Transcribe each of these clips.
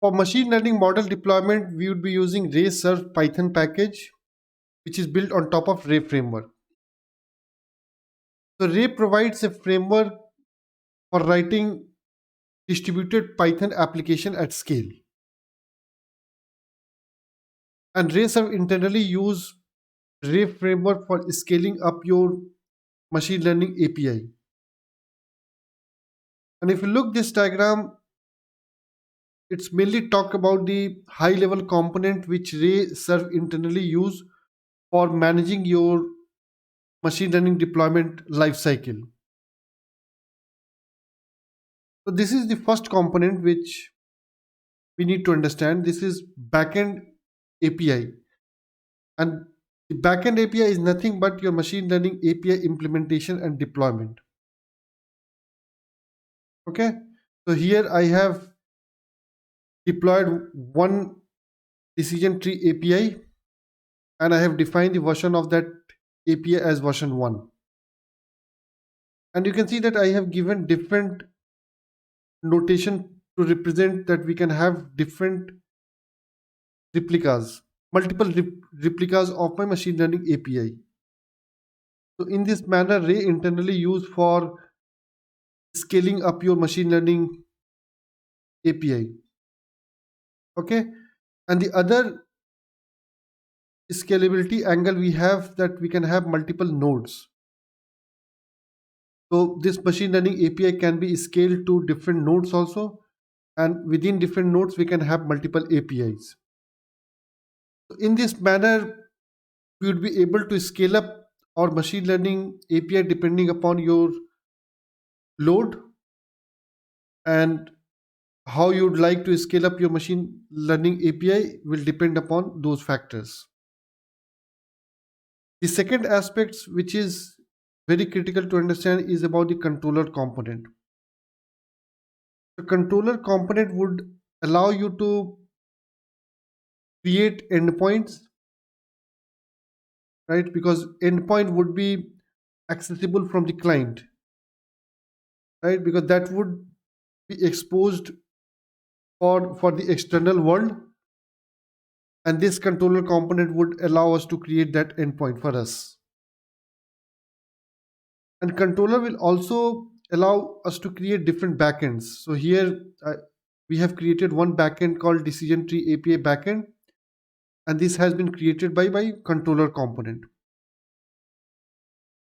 For machine learning model deployment, we would be using ray-serve Python package, which is built on top of Ray framework. So Ray provides a framework for writing distributed Python application at scale. And ray-serve internally use Ray framework for scaling up your machine learning API. And if you look this diagram, it's mainly talk about the high level component which ray-serve internally use for managing your machine learning deployment lifecycle. So this is the first component which we need to understand. This is backend API, and the backend API is nothing but your machine learning API implementation and deployment. Okay, so here I have deployed one decision tree API, and I have defined the version of that API as version 1. And you can see that I have given different notation to represent that we can have different replicas, multiple replicas of my machine learning API. So in this manner, Ray internally used for scaling up your machine learning API. Okay, and the other scalability angle we have that we can have multiple nodes. So this machine learning API can be scaled to different nodes also, and within different nodes we can have multiple APIs. So in this manner, we would be able to scale up our machine learning API depending upon your load and how you'd like to scale up your machine learning API will depend upon those factors. The second aspect, which is very critical to understand, is about the controller component. The controller component would allow you to create endpoints, right? Because endpoint would be accessible from the client, right? Because that would be exposed for the external world, and this controller component would allow us to create that endpoint for us. And controller will also allow us to create different backends. So here we have created one backend called decision tree API backend, and this has been created by controller component.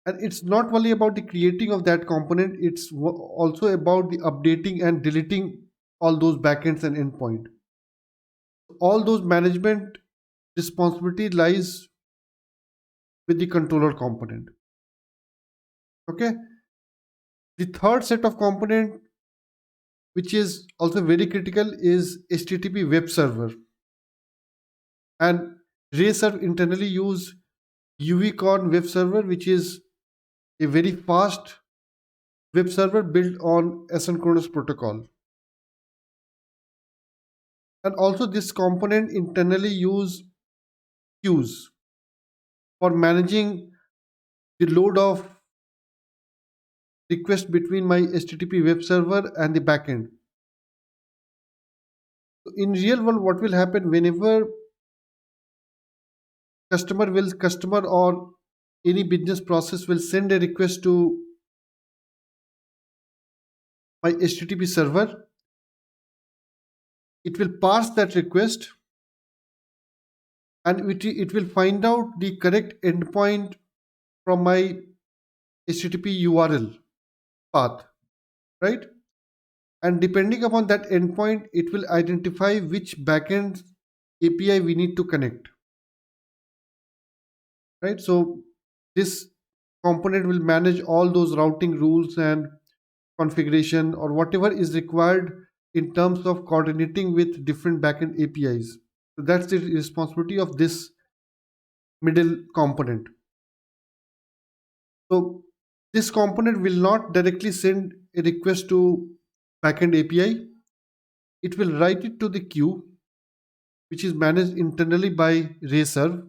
And it's not only about the creating of that component, it's also about the updating and deleting all those backends and endpoint. All those management responsibility lies with the controller component. Okay, the third set of component, which is also very critical, is HTTP web server. And RayServe internally use UVcorn web server, which is a very fast web server built on asynchronous protocol. And also this component internally use queues for managing the load of request between my HTTP web server and the backend. So in real world, what will happen whenever customer or any business process will send a request to my HTTP server, it will pass that request and it will find out the correct endpoint from my HTTP URL path, right? And depending upon that endpoint, it will identify which backend API we need to connect, right? So this component will manage all those routing rules and configuration or whatever is required in terms of coordinating with different backend APIs. So that's the responsibility of this middle component. So this component will not directly send a request to backend API. It will write it to the queue, which is managed internally by RayServe,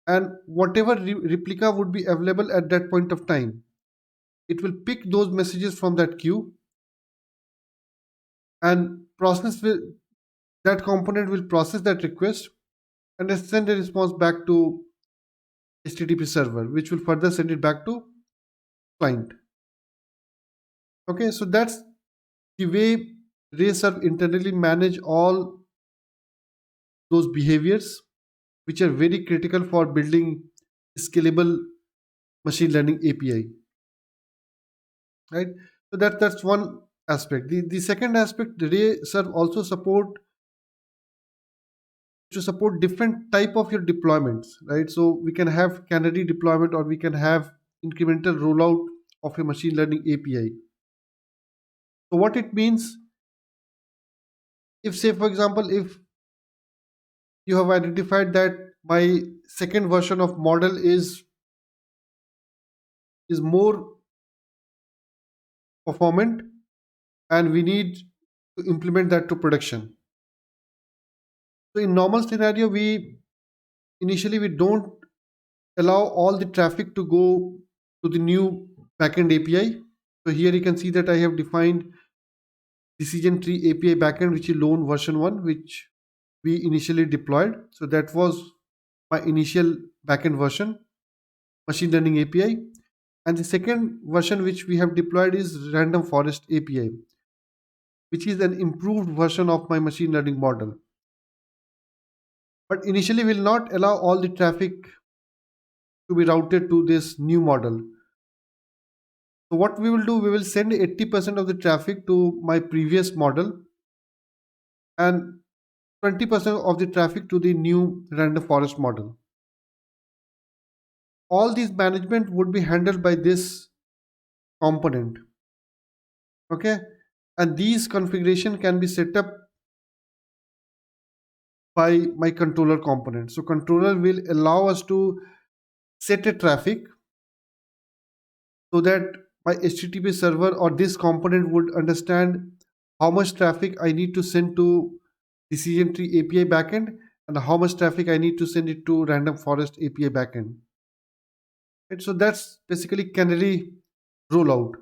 and whatever replica would be available at that point of time, it will pick those messages from that queue and process will that component will process that request and then send a response back to HTTP server, which will further send it back to client. Okay, so that's the way Ray internally manage all those behaviors which are very critical for building scalable machine learning API, right? So that's one aspect. The second aspect, Ray serve also support different type of your deployments, right? So we can have Canary deployment or we can have incremental rollout of a machine learning API. So what it means, if say for example, if you have identified that my second version of model is more performant and we need to implement that to production. So in normal scenario, we initially we don't allow all the traffic to go to the new backend API. So here you can see that I have defined decision tree API backend, which is loan version 1, which we initially deployed. So that was my initial backend version, machine learning API. And the second version which we have deployed is random forest API, which is an improved version of my machine learning model. But initially will not allow all the traffic to be routed to this new model. So what we will do, we will send 80% of the traffic to my previous model and 20% of the traffic to the new random forest model. All these management would be handled by this component. Okay. And these configuration can be set up by my controller component. So controller will allow us to set a traffic so that my HTTP server or this component would understand how much traffic I need to send to decision tree API backend and how much traffic I need to send it to random forest API backend. Right? So that's basically Canary rollout.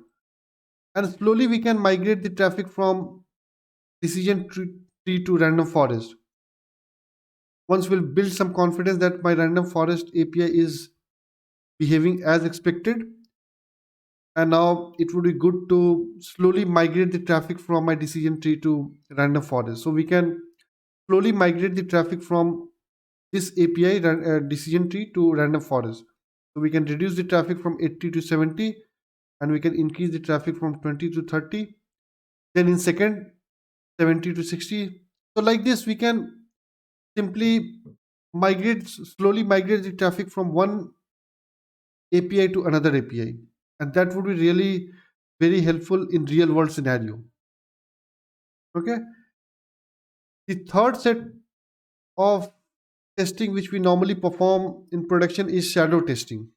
And slowly we can migrate the traffic from decision tree to random forest. Once we'll build some confidence that my random forest API is behaving as expected, and now it would be good to slowly migrate the traffic from my decision tree to random forest. So we can slowly migrate the traffic from this API decision tree to random forest. So we can reduce the traffic from 80 to 70 and we can increase the traffic from 20 to 30. Then in second, 70 to 60. So like this, we can simply slowly migrate the traffic from one API to another API. And that would be really very helpful in real world scenario. Okay. The third set of testing which we normally perform in production is shadow testing.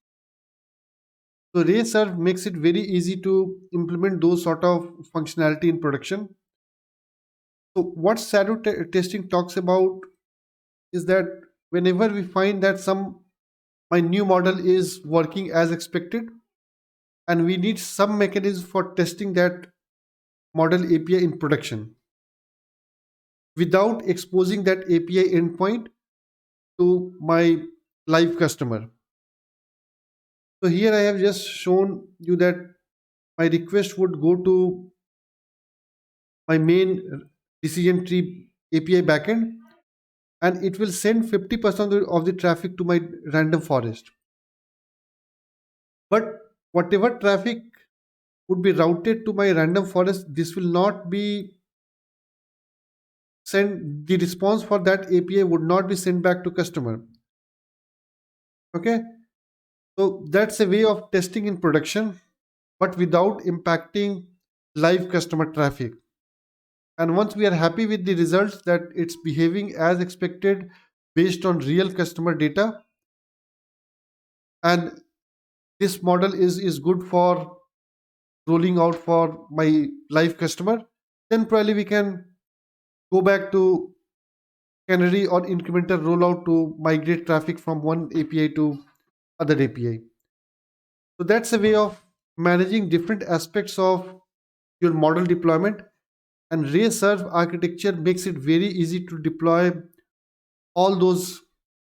So RayServe makes it very easy to implement those sort of functionality in production. So what testing talks about is that whenever we find that some my new model is working as expected and we need some mechanism for testing that model API in production without exposing that API endpoint to my live customer. So here I have just shown you that my request would go to my main decision tree API backend and it will send 50% of the traffic to my random forest. But whatever traffic would be routed to my random forest, this will not be sent, the response for that API would not be sent back to customer. Okay. So that's a way of testing in production, but without impacting live customer traffic. And once we are happy with the results that it's behaving as expected based on real customer data, and this model is good for rolling out for my live customer, then probably we can go back to Canary or incremental rollout to migrate traffic from one API to other API. So that's a way of managing different aspects of your model deployment And Ray serve architecture makes it very easy to deploy all those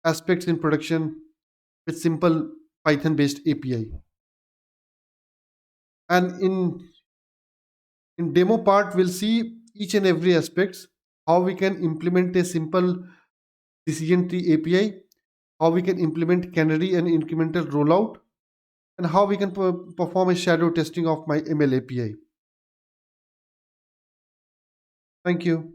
aspects in production with simple Python based API. And in demo part, we'll see each and every aspects, how we can implement a simple decision tree API, how we can implement Canary and incremental rollout, and how we can perform a shadow testing of my ML API. Thank you.